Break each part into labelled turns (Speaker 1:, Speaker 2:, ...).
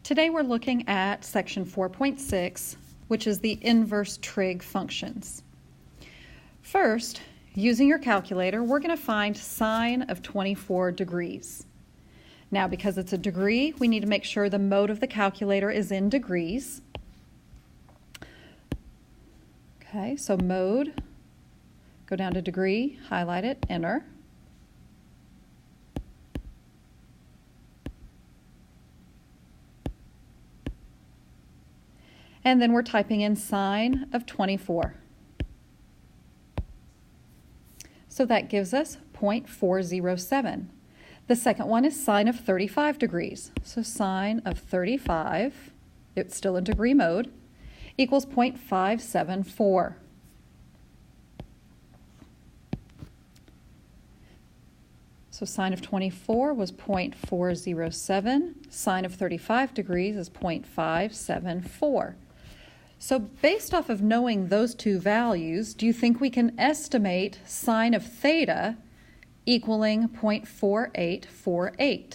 Speaker 1: Today we're looking at section 4.6, which is the inverse trig functions. First, using your calculator, we're going to find sine of 24 degrees. Now, because it's a degree, we need to make sure the mode of the calculator is in degrees. Okay, so mode, go down to degree, highlight it, enter. And then we're typing in sine of 24. So that gives us 0.407. The second one is sine of 35 degrees. So sine of 35, it's still in degree mode, equals 0.574. So sine of 24 was 0.407. Sine of 35 degrees is 0.574. So based off of knowing those two values, do you think we can estimate sine of theta equaling 0.4848?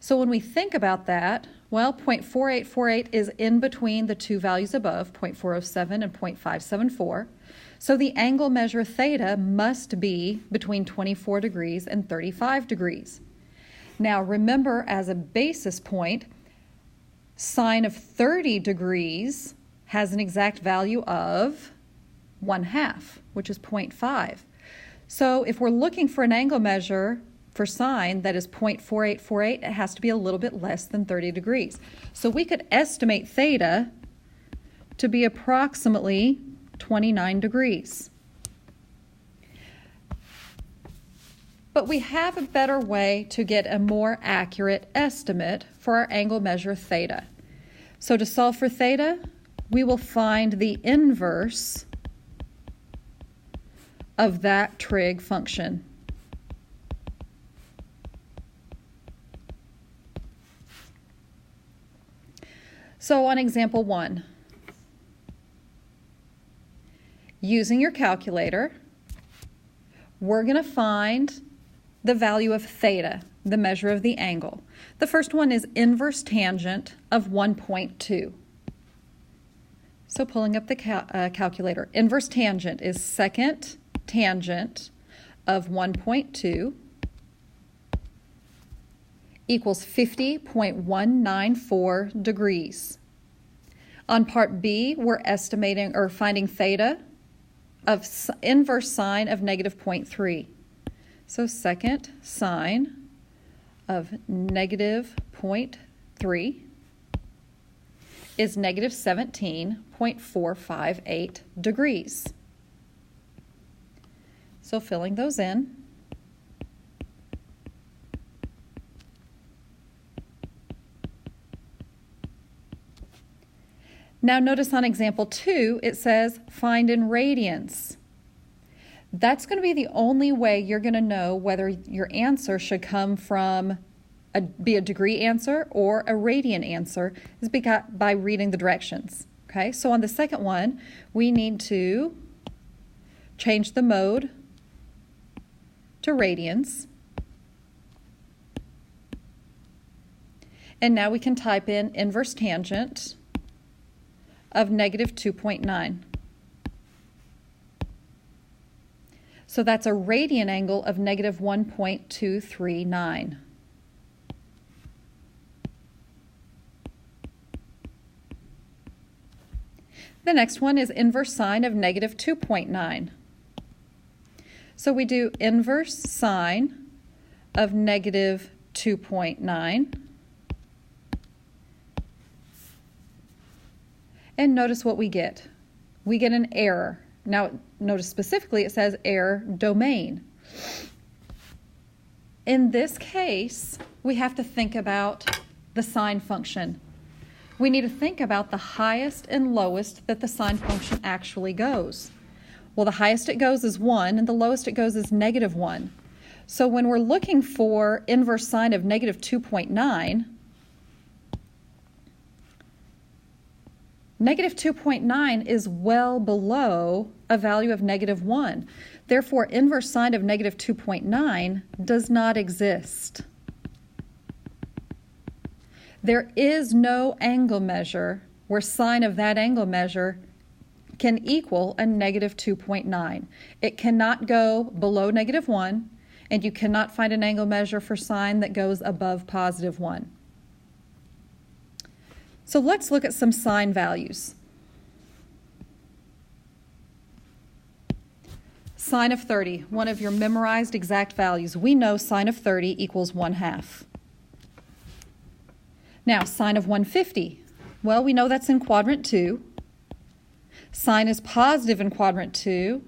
Speaker 1: So when we think about that, well, 0.4848 is in between the two values above, 0.407 and 0.574. So the angle measure theta must be between 24 degrees and 35 degrees. Now remember, as a basis point, sine of 30 degrees has an exact value of 1/2, which is 0.5. So if we're looking for an angle measure for sine that is 0.4848, it has to be a little bit less than 30 degrees. So we could estimate theta to be approximately 29 degrees. But we have a better way to get a more accurate estimate for our angle measure theta. So to solve for theta, we will find the inverse of that trig function. So on example 1, using your calculator, we're going to find the value of theta, the measure of the angle. The first one is inverse tangent of 1.2. So pulling up the calculator, inverse tangent is second tangent of 1.2 equals 50.194 degrees. On part B, we're estimating or finding theta of inverse sine of negative 0.3. So second sine of negative 0.3 is negative 17.458 degrees. So filling those in. Now notice on example 2, it says find in radians. That's going to be the only way you're going to know whether your answer should come from be a degree answer or a radian answer is by reading the directions. Okay, so on the second one, we need to change the mode to radians. And now we can type in inverse tangent of negative 2.9. So that's a radian angle of negative 1.239. The next one is inverse sine of negative 2.9. So we do inverse sine of negative 2.9. And notice what we get. We get an error. Now, notice specifically it says error domain. In this case, we have to think about the sine function. We need to think about the highest and lowest that the sine function actually goes. Well, the highest it goes is 1, and the lowest it goes is negative 1. So when we're looking for inverse sine of negative 2.9, negative 2.9 is well below a value of negative 1. Therefore, inverse sine of negative 2.9 does not exist. There is no angle measure where sine of that angle measure can equal a negative 2.9. It cannot go below negative 1, and you cannot find an angle measure for sine that goes above positive 1. So let's look at some sine values. Sine of 30, one of your memorized exact values. We know sine of 30 equals 1/2. Now, sine of 150. Well, we know that's in quadrant 2. Sine is positive in quadrant 2,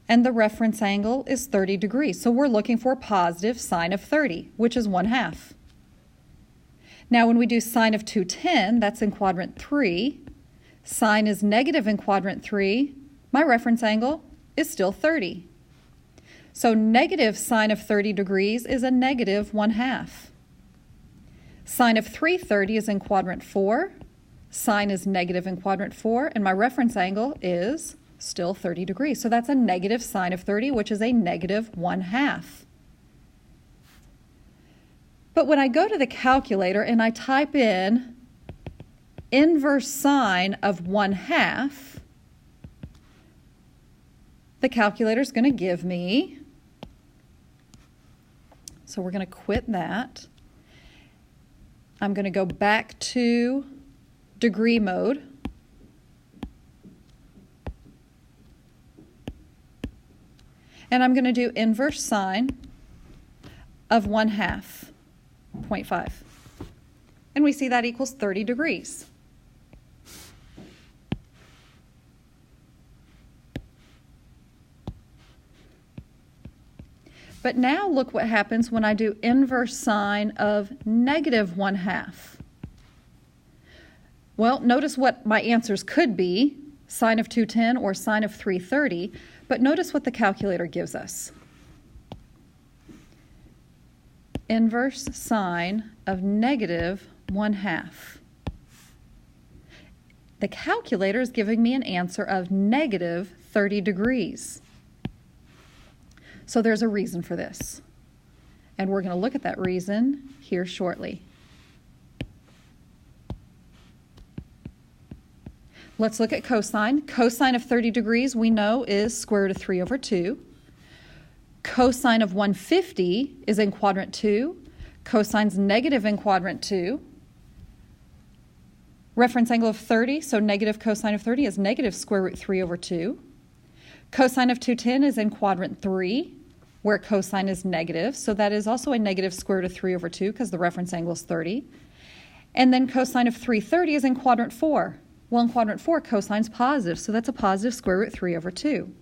Speaker 1: and the reference angle is 30 degrees. So we're looking for positive sine of 30, which is 1/2. Now, when we do sine of 210, that's in quadrant 3. Sine is negative in quadrant 3. My reference angle is still 30. So negative sine of 30 degrees is a negative 1/2. Sine of 330 is in quadrant 4. Sine is negative in quadrant 4, and my reference angle is still 30 degrees. So that's a negative sine of 30, which is a negative 1/2. But when I go to the calculator and I type in inverse sine of 1/2, the calculator is going to give me, so we're going to quit that. I'm going to go back to degree mode. And I'm going to do inverse sine of 1/2, 0.5. And we see that equals 30 degrees. But now look what happens when I do inverse sine of negative 1/2. Well, notice what my answers could be, sine of 210 or sine of 330, but notice what the calculator gives us. Inverse sine of negative 1/2. The calculator is giving me an answer of negative 30 degrees. So there's a reason for this, and we're going to look at that reason here shortly. Let's look at cosine. Cosine of 30 degrees we know is square root of 3 over 2. Cosine of 150 is in quadrant 2. Cosine's negative in quadrant 2. Reference angle of 30, so negative cosine of 30 is negative square root 3 over 2. Cosine of 210 is in quadrant 3, where cosine is negative, so that is also a negative square root of 3 over 2 because the reference angle is 30. And then cosine of 330 is in quadrant 4. Well, in quadrant 4, cosine's positive, so that's a positive square root 3 over 2.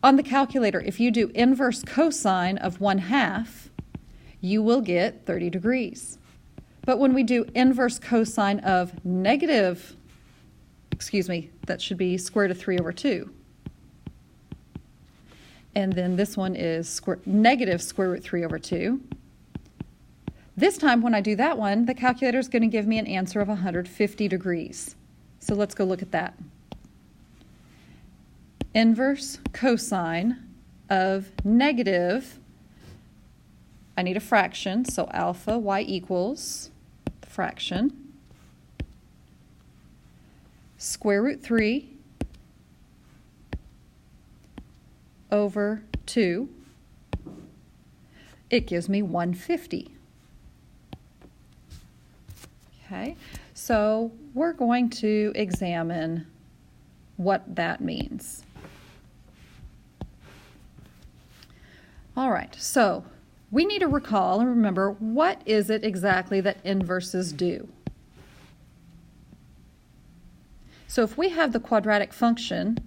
Speaker 1: On the calculator, if you do inverse cosine of 1/2, you will get 30 degrees. But when we do inverse cosine of negative, that should be square root of 3 over 2. And then this one is negative square root 3 over 2. This time when I do that one, the calculator is going to give me an answer of 150 degrees. So let's go look at that. Inverse cosine of negative, I need a fraction, so alpha y equals the fraction, square root 3 over 2. It gives me 150. Okay, so we're going to examine what that means. All right, so we need to recall and remember, what is it exactly that inverses do? So if we have the quadratic function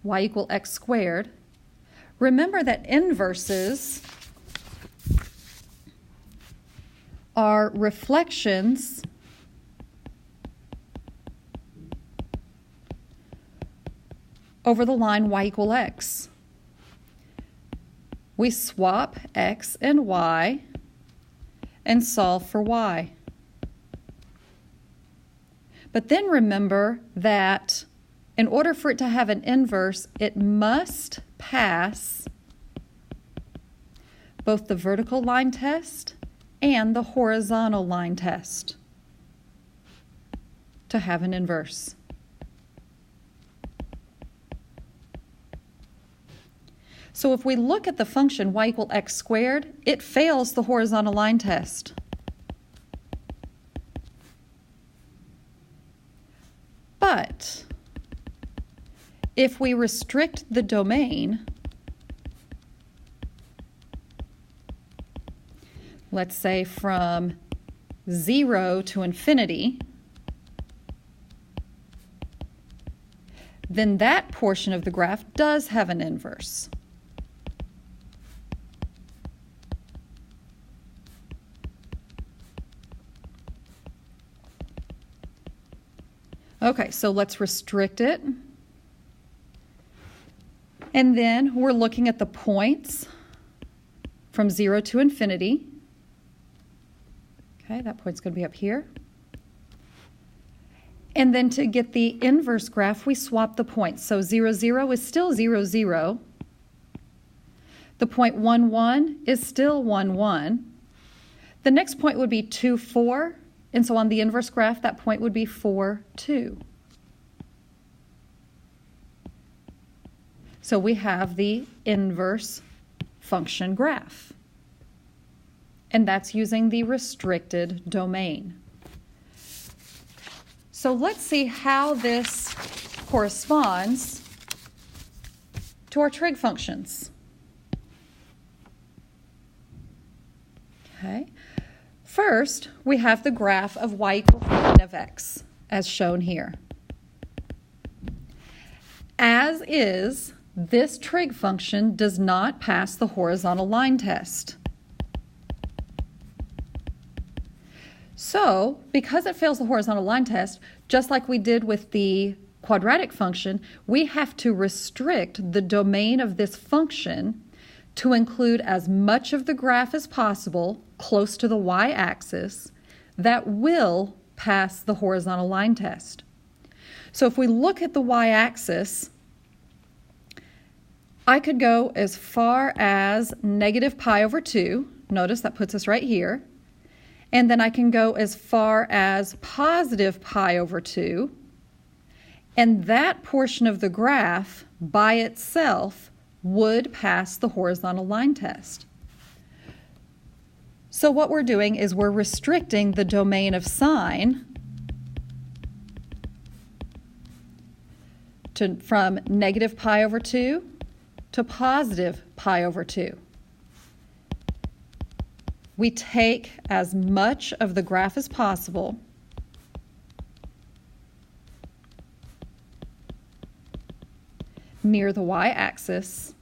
Speaker 1: y equal x squared, remember that inverses are reflections over the line y equal x. We swap x and y and solve for y. But then remember that in order for it to have an inverse, it must pass both the vertical line test and the horizontal line test to have an inverse. So if we look at the function y equal x squared, it fails the horizontal line test. But if we restrict the domain, let's say from 0 to infinity, then that portion of the graph does have an inverse. Okay, so let's restrict it. And then we're looking at the points from 0 to infinity. Okay, that point's going to be up here. And then to get the inverse graph, we swap the points. So 0, 0 is still 0, 0. The point 1, 1 is still 1, 1. The next point would be 2, 4. And so on the inverse graph, that point would be 4, 2. So we have the inverse function graph. And that's using the restricted domain. So let's see how this corresponds to our trig functions. Okay. First, we have the graph of y equals n of x, as shown here. As is, this trig function does not pass the horizontal line test. So, because it fails the horizontal line test, just like we did with the quadratic function, we have to restrict the domain of this function to include as much of the graph as possible close to the y-axis that will pass the horizontal line test. So if we look at the y-axis, I could go as far as negative pi over 2. Notice that puts us right here. And then I can go as far as positive pi over 2. And that portion of the graph by itself would pass the horizontal line test. So what we're doing is we're restricting the domain of sine from negative pi over 2 to positive pi over 2. We take as much of the graph as possible near the y-axis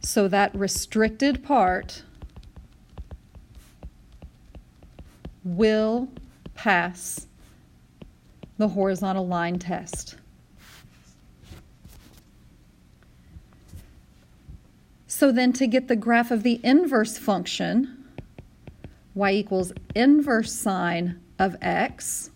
Speaker 1: so that restricted part will pass the horizontal line test. So then to get the graph of the inverse function, y equals inverse sine of x,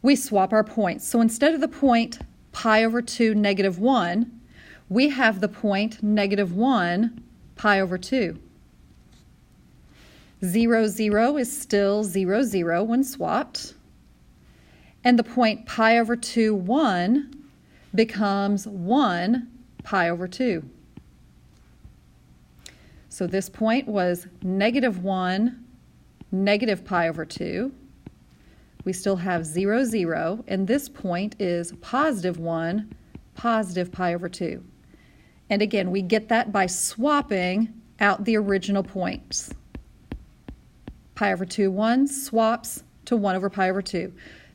Speaker 1: we swap our points. So instead of the point pi over 2 negative 1, we have the point negative 1 pi over 2. 0, 0 is still 0, 0 when swapped. And the point pi over 2, 1 becomes 1 pi over 2. So this point was negative 1, negative pi over 2. We still have 0, 0, and this point is positive 1, positive pi over 2. And again, we get that by swapping out the original points. Pi over 2, 1 swaps to 1 over pi over 2.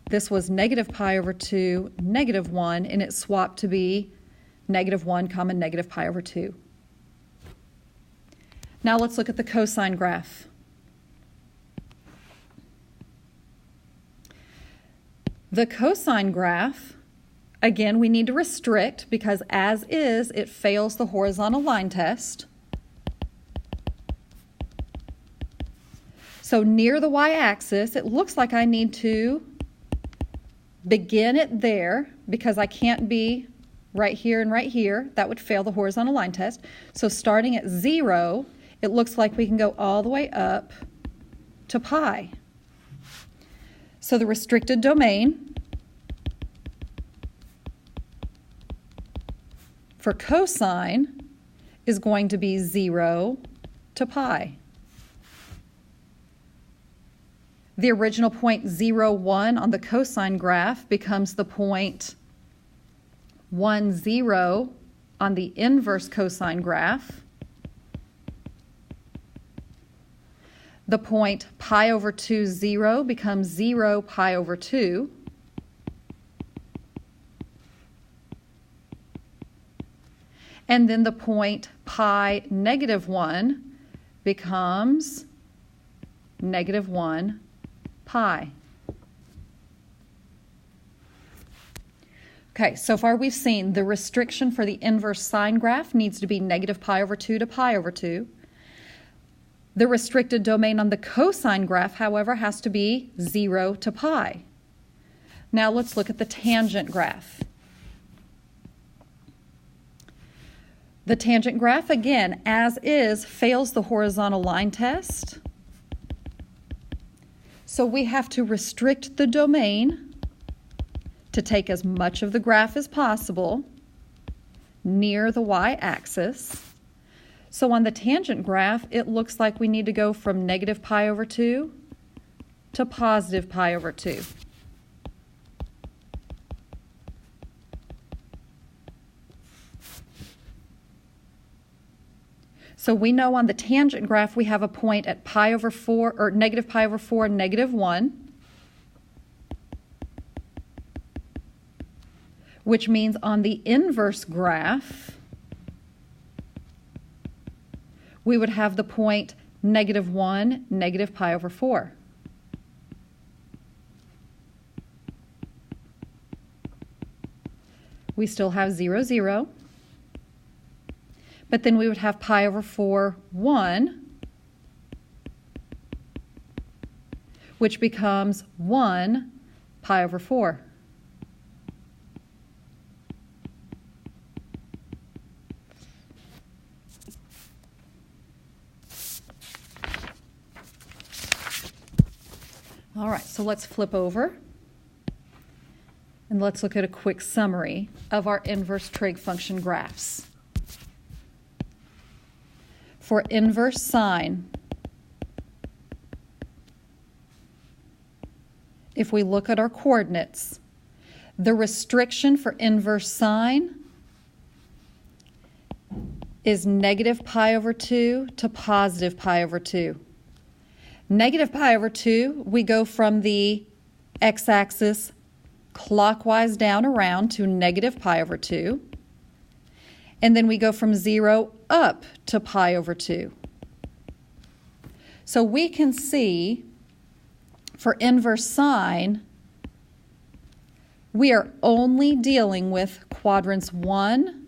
Speaker 1: This was negative pi over 2, negative 1, and it swapped to be negative 1 comma negative pi over 2. Now let's look at the cosine graph. The cosine graph, again, we need to restrict because as is, it fails the horizontal line test. So near the y-axis, it looks like I need to begin it there because I can't be right here and right here. That would fail the horizontal line test. So starting at 0, it looks like we can go all the way up to pi. So the restricted domain for cosine is going to be 0 to pi. The original point 0, 1 on the cosine graph becomes the point 1, 0 on the inverse cosine graph. The point pi over 2, 0 becomes 0 pi over 2. And then the point pi negative 1 becomes negative 1 pi. Okay, so far we've seen the restriction for the inverse sine graph needs to be negative pi over 2 to pi over 2. The restricted domain on the cosine graph, however, has to be 0 to pi. Now let's look at the tangent graph. The tangent graph, again, as is, fails the horizontal line test. So we have to restrict the domain to take as much of the graph as possible near the y-axis. So on the tangent graph, it looks like we need to go from negative pi over 2 to positive pi over 2. So we know on the tangent graph we have a point at pi over 4, or negative pi over 4, negative 1, which means on the inverse graph we would have the point negative 1, negative pi over 4. We still have 0, 0. But then we would have pi over 4, 1, which becomes 1 pi over 4. All right, so let's flip over and let's look at a quick summary of our inverse trig function graphs. For inverse sine, if we look at our coordinates, the restriction for inverse sine is negative pi over 2 to positive pi over 2. Negative pi over 2, we go from the x-axis clockwise down around to negative pi over 2. And then we go from 0 up to pi over 2. So we can see for inverse sine, we are only dealing with quadrants 1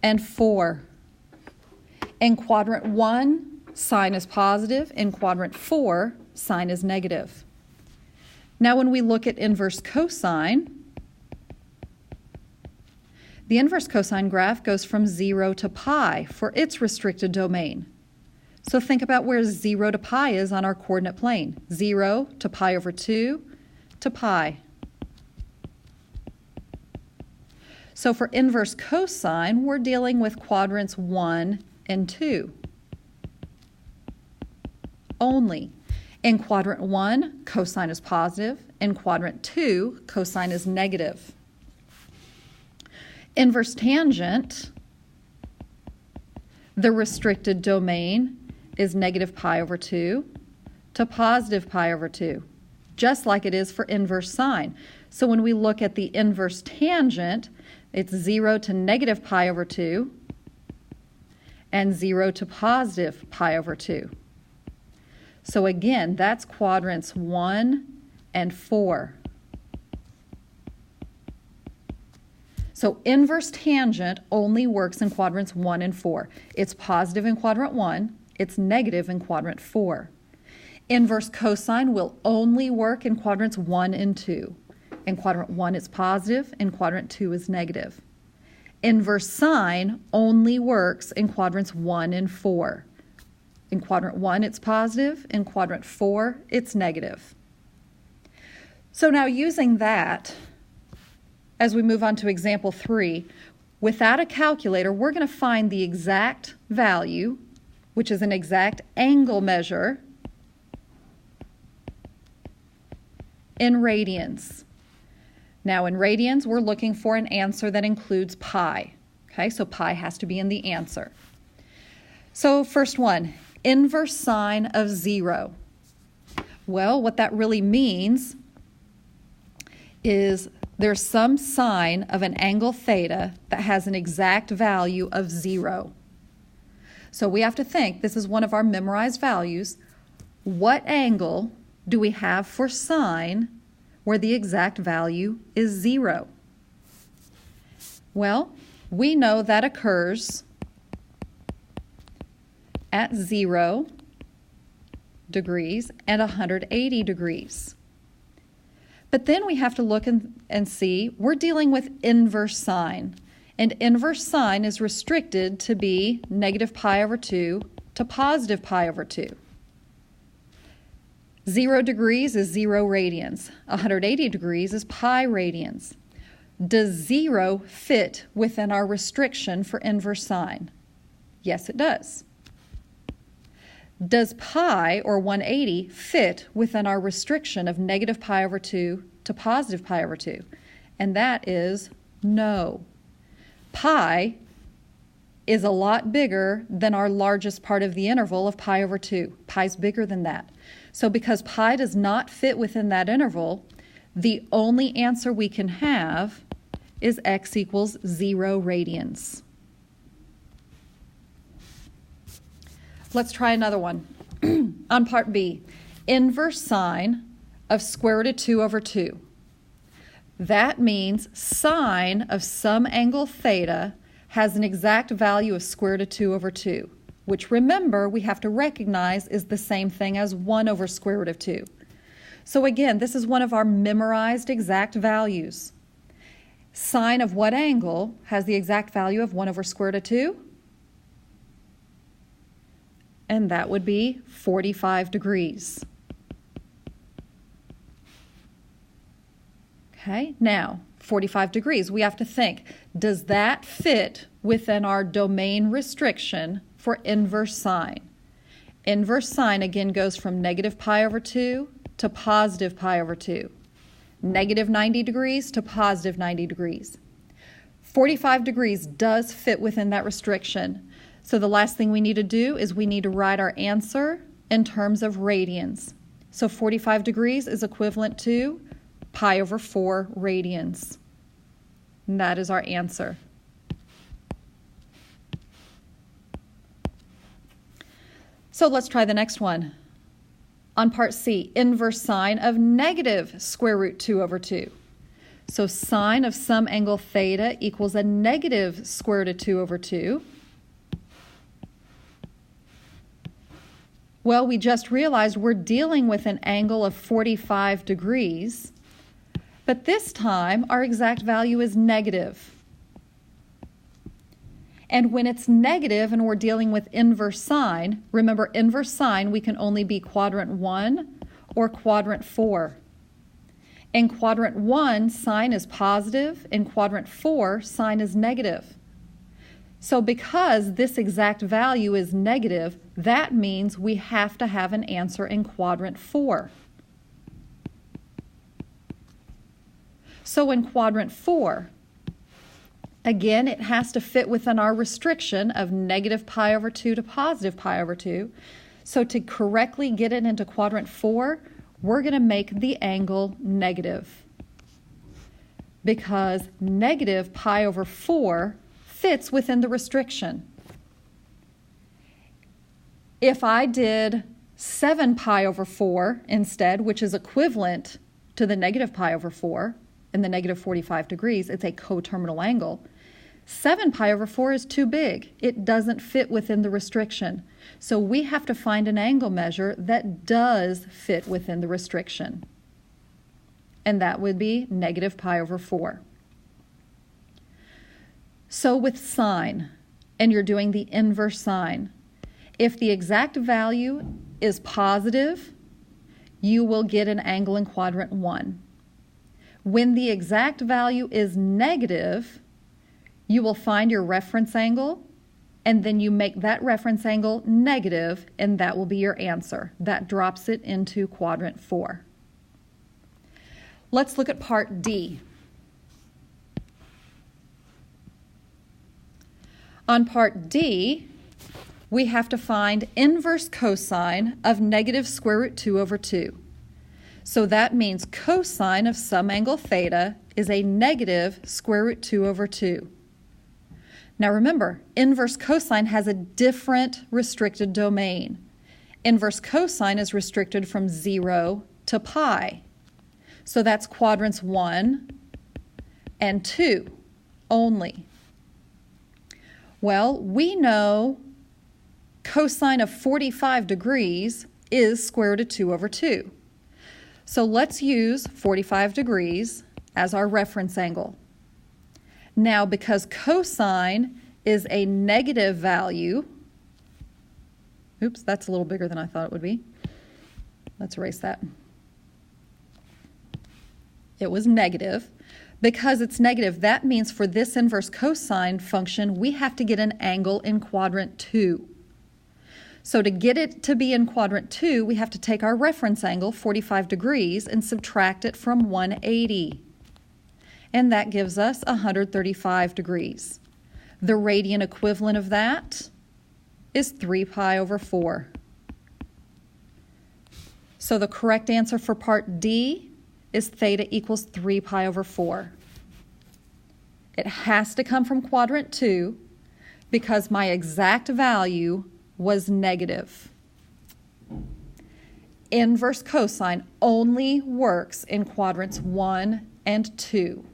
Speaker 1: and 4. In quadrant 1, sine is positive. In quadrant 4, sine is negative. Now when we look at inverse cosine, the inverse cosine graph goes from 0 to pi for its restricted domain. So think about where 0 to pi is on our coordinate plane. 0 to pi over 2 to pi. So for inverse cosine, we're dealing with quadrants 1 and 2 only. In quadrant 1, cosine is positive. In quadrant 2, cosine is negative. Inverse tangent, the restricted domain is negative pi over 2 to positive pi over 2, just like it is for inverse sine. So when we look at the inverse tangent, it's 0 to negative pi over 2 and 0 to positive pi over 2. So again, that's quadrants 1 and 4. So inverse tangent only works in quadrants 1 and 4. It's positive in quadrant 1, it's negative in quadrant 4. Inverse cosine will only work in quadrants 1 and 2. In quadrant 1, it's positive. In quadrant 2 is negative. Inverse sine only works in quadrants 1 and 4. In quadrant 1, it's positive. In quadrant 4, it's negative. So now using that, as we move on to example 3, without a calculator, we're going to find the exact value, which is an exact angle measure, in radians. Now in radians, we're looking for an answer that includes pi. Okay, so pi has to be in the answer. So first one, inverse sine of 0. Well, what that really means is there's some sine of an angle theta that has an exact value of 0. So we have to think, this is one of our memorized values. What angle do we have for sine where the exact value is 0? Well, we know that occurs at 0 degrees and 180 degrees. But then we have to look and see, we're dealing with inverse sine. And inverse sine is restricted to be negative pi over 2 to positive pi over 2. 0 degrees is 0 radians. 180 degrees is pi radians. Does 0 fit within our restriction for inverse sine? Yes, it does. Does pi, or 180, fit within our restriction of negative pi over 2 to positive pi over 2? And that is no. Pi is a lot bigger than our largest part of the interval of pi over 2. Pi is bigger than that. So because pi does not fit within that interval, the only answer we can have is x equals 0 radians. Let's try another one. On part B, inverse sine of square root of 2 over 2. That means sine of some angle theta has an exact value of square root of 2 over 2, which, remember, we have to recognize is the same thing as 1 over square root of 2. So again, this is one of our memorized exact values. Sine of what angle has the exact value of 1 over square root of 2? And that would be 45 degrees. Okay, now 45 degrees, we have to think, does that fit within our domain restriction for inverse sine? Inverse sine again goes from negative pi over 2 to positive pi over 2. Negative 90 degrees to positive 90 degrees. 45 degrees does fit within that restriction. So the last thing we need to do is we need to write our answer in terms of radians. So 45 degrees is equivalent to pi over 4 radians. And that is our answer. So let's try the next one. On part C, inverse sine of negative square root 2 over 2. So sine of some angle theta equals a negative square root of 2 over 2. Well, we just realized we're dealing with an angle of 45 degrees, but this time our exact value is negative. And when it's negative and we're dealing with inverse sine, remember inverse sine we can only be quadrant 1 or quadrant 4. In quadrant 1, sine is positive. In quadrant 4, sine is negative. So because this exact value is negative, that means we have to have an answer in quadrant 4. So in quadrant 4, again, it has to fit within our restriction of negative pi over 2 to positive pi over 2. So to correctly get it into quadrant 4, we're going to make the angle negative, because negative pi over 4 fits within the restriction. If I did 7 pi over 4 instead, which is equivalent to the negative pi over 4 and the negative 45 degrees, it's a coterminal angle. 7 pi over 4 is too big. It doesn't fit within the restriction. So we have to find an angle measure that does fit within the restriction. and that would be negative pi over 4. So with sine, and you're doing the inverse sine, if the exact value is positive, you will get an angle in quadrant 1. When the exact value is negative, you will find your reference angle, and then you make that reference angle negative, and that will be your answer. That drops it into quadrant 4. Let's look at part D. On part D, we have to find inverse cosine of negative square root 2 over 2. So that means cosine of some angle theta is a negative square root 2 over 2. Now remember, inverse cosine has a different restricted domain. Inverse cosine is restricted from 0 to pi. So that's quadrants 1 and 2 only. Well, we know cosine of 45 degrees is square root of 2 over 2. So let's use 45 degrees as our reference angle. Now, because cosine is a negative value, oops, that's a little bigger than I thought it would be. Let's erase that. It was negative. Because it's negative, that means for this inverse cosine function, we have to get an angle in quadrant 2. So to get it to be in quadrant 2, we have to take our reference angle, 45 degrees, and subtract it from 180. And that gives us 135 degrees. The radian equivalent of that is 3 pi over 4. So the correct answer for part D is theta equals 3 pi over 4. It has to come from quadrant 2 because my exact value was negative. Inverse cosine only works in quadrants 1 and 2.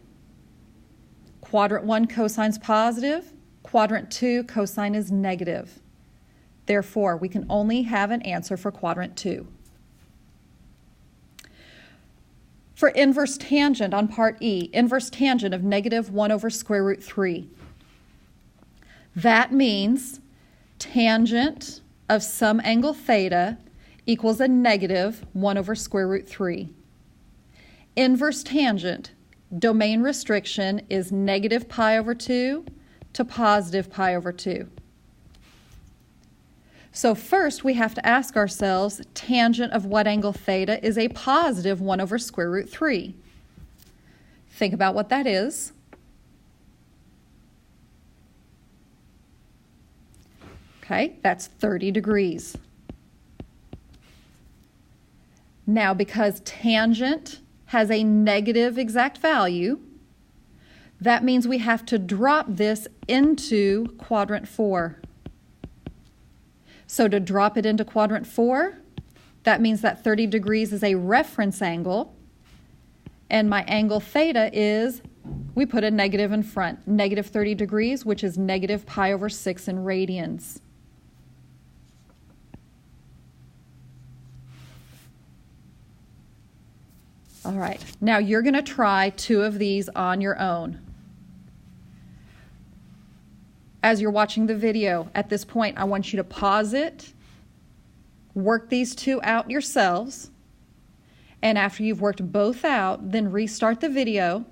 Speaker 1: Quadrant 1 cosine's positive, quadrant 2 cosine is negative. Therefore, we can only have an answer for quadrant 2. For inverse tangent on part E, inverse tangent of negative 1 over square root 3. That means tangent of some angle theta equals a negative 1 over square root 3. Inverse tangent, domain restriction is negative pi over 2 to positive pi over 2. So first we have to ask ourselves, tangent of what angle theta is a positive 1 over square root 3? Think about what that is. Okay, that's 30 degrees. Now, because tangent has a negative exact value, that means we have to drop this into quadrant 4. So to drop it into quadrant 4, that means that 30 degrees is a reference angle, and my angle theta is, we put a negative in front, negative 30 degrees, which is negative pi over 6 in radians. All right, now you're going to try 2 of these on your own. As you're watching the video, at this point, I want you to pause it, work these 2 out yourselves, and after you've worked both out, then restart the video,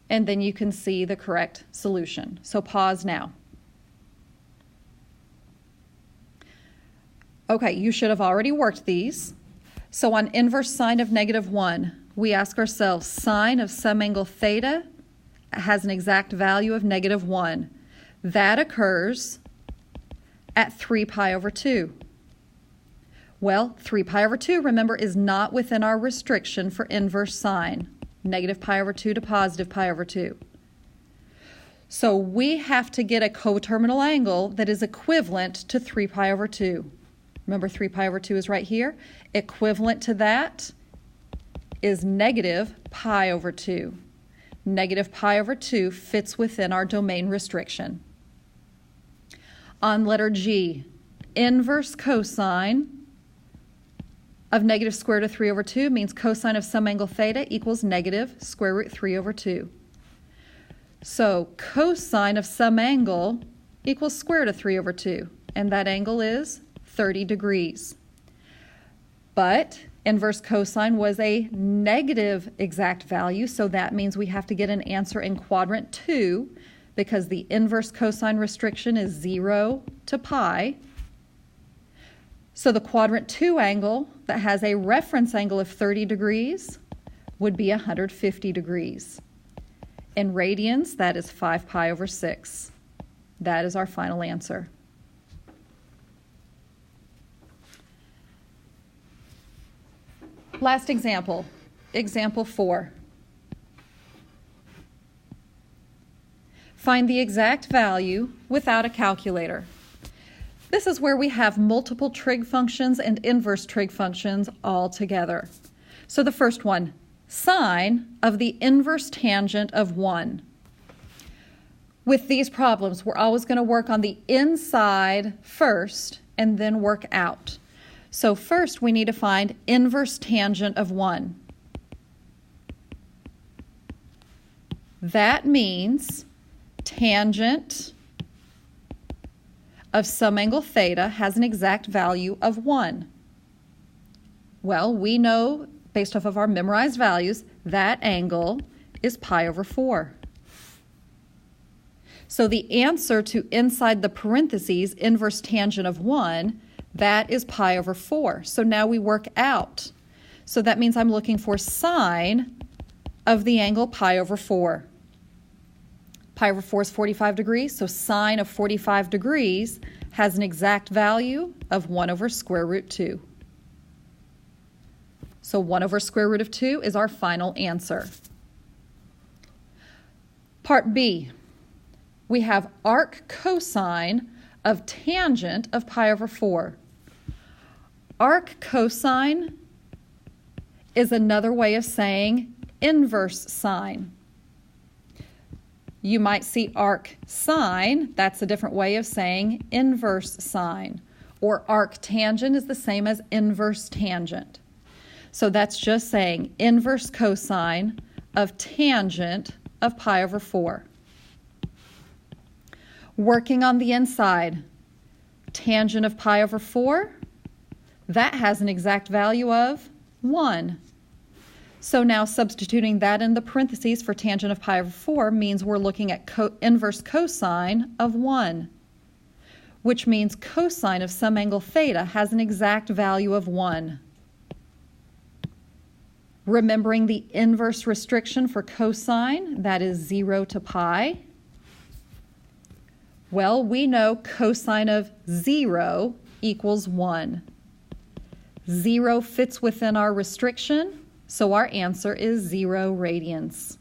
Speaker 1: and then you can see the correct solution. So pause now. Okay, you should have already worked these. So on inverse sine of negative 1, we ask ourselves, sine of some angle theta has an exact value of negative 1. That occurs at 3 pi over 2. Well, 3 pi over 2, remember, is not within our restriction for inverse sine, negative pi over 2 to positive pi over 2. So we have to get a coterminal angle that is equivalent to 3 pi over 2. Remember, 3 pi over 2 is right here. Equivalent to that is negative pi over 2. Negative pi over 2 fits within our domain restriction. On letter G, inverse cosine of negative square root of 3 over 2 means cosine of some angle theta equals negative square root 3 over 2. So cosine of some angle equals square root of 3 over 2, and that angle is 30 degrees. But inverse cosine was a negative exact value, so that means we have to get an answer in quadrant 2 because the inverse cosine restriction is 0 to pi. So the quadrant 2 angle that has a reference angle of 30 degrees would be 150 degrees. In radians, that is 5 pi over 6. That is our final answer. Last example, example 4. Find the exact value without a calculator. This is where we have multiple trig functions and inverse trig functions all together. So the first one, sine of the inverse tangent of 1. With these problems, we're always going to work on the inside first and then work out. So first we need to find inverse tangent of 1. That means tangent of some angle theta has an exact value of 1. Well, we know, based off of our memorized values, that angle is pi over 4. So the answer to inside the parentheses, inverse tangent of 1, that is pi over 4. So now we work out. So that means I'm looking for sine of the angle pi over 4. Pi over 4 is 45 degrees, so sine of 45 degrees has an exact value of 1 over square root 2. So 1 over square root of 2 is our final answer. Part B, we have arc cosine of tangent of pi over 4. Arc cosine is another way of saying inverse sine. You might see arc sine, that's a different way of saying inverse sine. Or arc tangent is the same as inverse tangent. So that's just saying inverse cosine of tangent of pi over 4. Working on the inside, tangent of pi over 4, that has an exact value of 1. So now substituting that in the parentheses for tangent of pi over 4 means we're looking at inverse cosine of 1, which means cosine of some angle theta has an exact value of 1. Remembering the inverse restriction for cosine, that is 0 to pi. Well, we know cosine of 0 equals 1. 0 fits within our restriction, so our answer is 0 radians.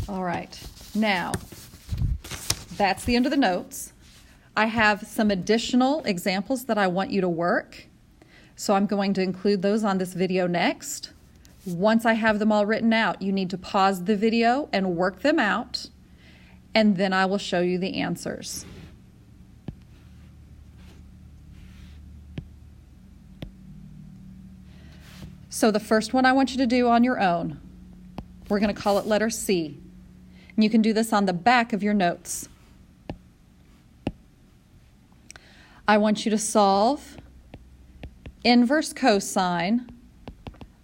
Speaker 1: All right, now that's the end of the notes. I have some additional examples that I want you to work, so I'm going to include those on this video next. Once I have them all written out, you need to pause the video and work them out, and then I will show you the answers. So the first one I want you to do on your own, we're going to call it letter C. And you can do this on the back of your notes. I want you to solve inverse cosine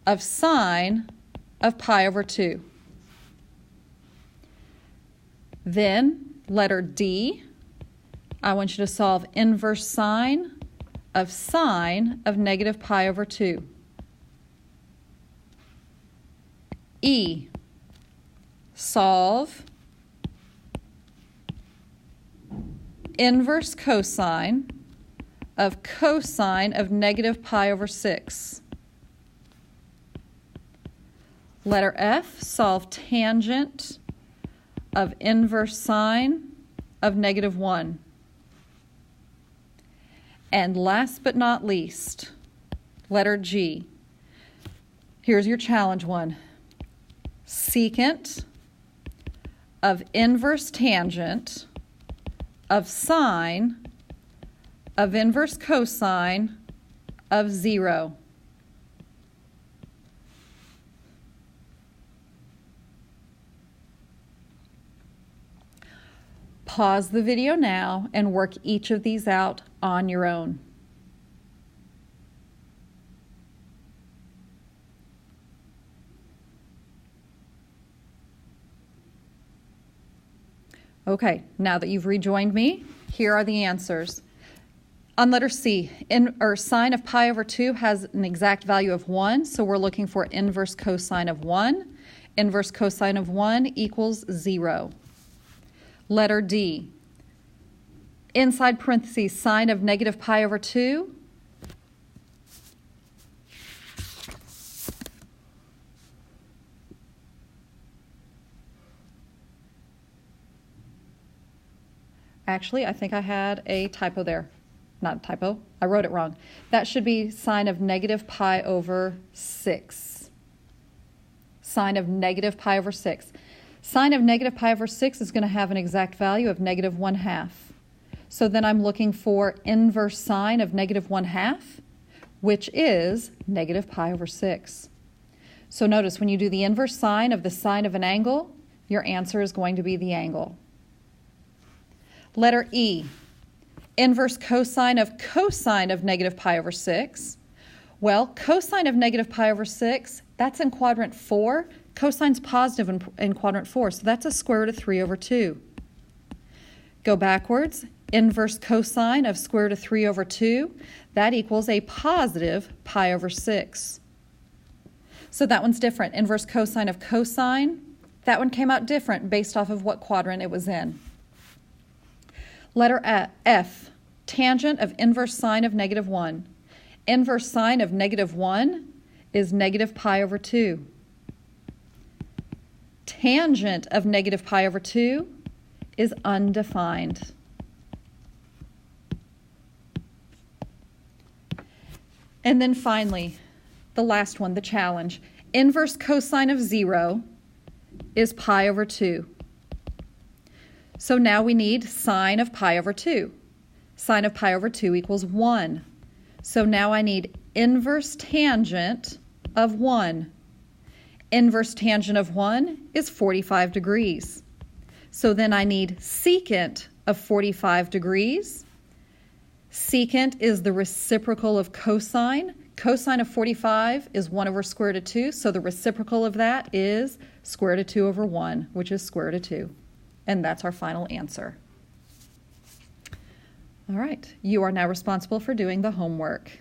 Speaker 1: of sine of pi over 2. Then, letter D, I want you to solve inverse sine of negative pi over 2. E, solve inverse cosine of negative pi over 6. Letter F, solve tangent of inverse sine of negative 1. And last but not least, letter G. Here's your challenge one. Secant of inverse tangent of sine of inverse cosine of 0. Pause the video now and work each of these out on your own. Okay, now that you've rejoined me, here are the answers. On letter C, sine of pi over 2 has an exact value of 1, so we're looking for inverse cosine of 1. Inverse cosine of 1 equals 0. Letter D, inside parentheses, sine of negative pi over 2. Actually, I think I had a typo there. Not a typo, I wrote it wrong. That should be sine of negative pi over 6. Sine of negative pi over 6. Sine of negative pi over 6 is going to have an exact value of negative 1/2. So then I'm looking for inverse sine of negative 1/2, which is negative pi over 6. So notice when you do the inverse sine of the sine of an angle, your answer is going to be the angle. Letter E, inverse cosine of negative pi over 6. Well, cosine of negative pi over 6, that's in quadrant 4. Cosine's positive in quadrant 4, so that's a square root of 3 over 2. Go backwards, inverse cosine of square root of 3 over 2, that equals a positive pi over 6. So that one's different. Inverse cosine of cosine, that one came out different based off of what quadrant it was in. Letter F, tangent of inverse sine of negative 1. Inverse sine of negative 1 is negative pi over 2. Tangent of negative pi over 2 is undefined. And then finally, the last one, the challenge. Inverse cosine of 0 is pi over 2. So now we need sine of pi over 2. Sine of pi over 2 equals 1. So now I need inverse tangent of 1. Inverse tangent of 1 is 45 degrees. So then I need secant of 45 degrees. Secant is the reciprocal of cosine. Cosine of 45 is 1 over square root of 2, so the reciprocal of that is square root of 2 over 1, which is square root of 2. And that's our final answer. All right, you are now responsible for doing the homework.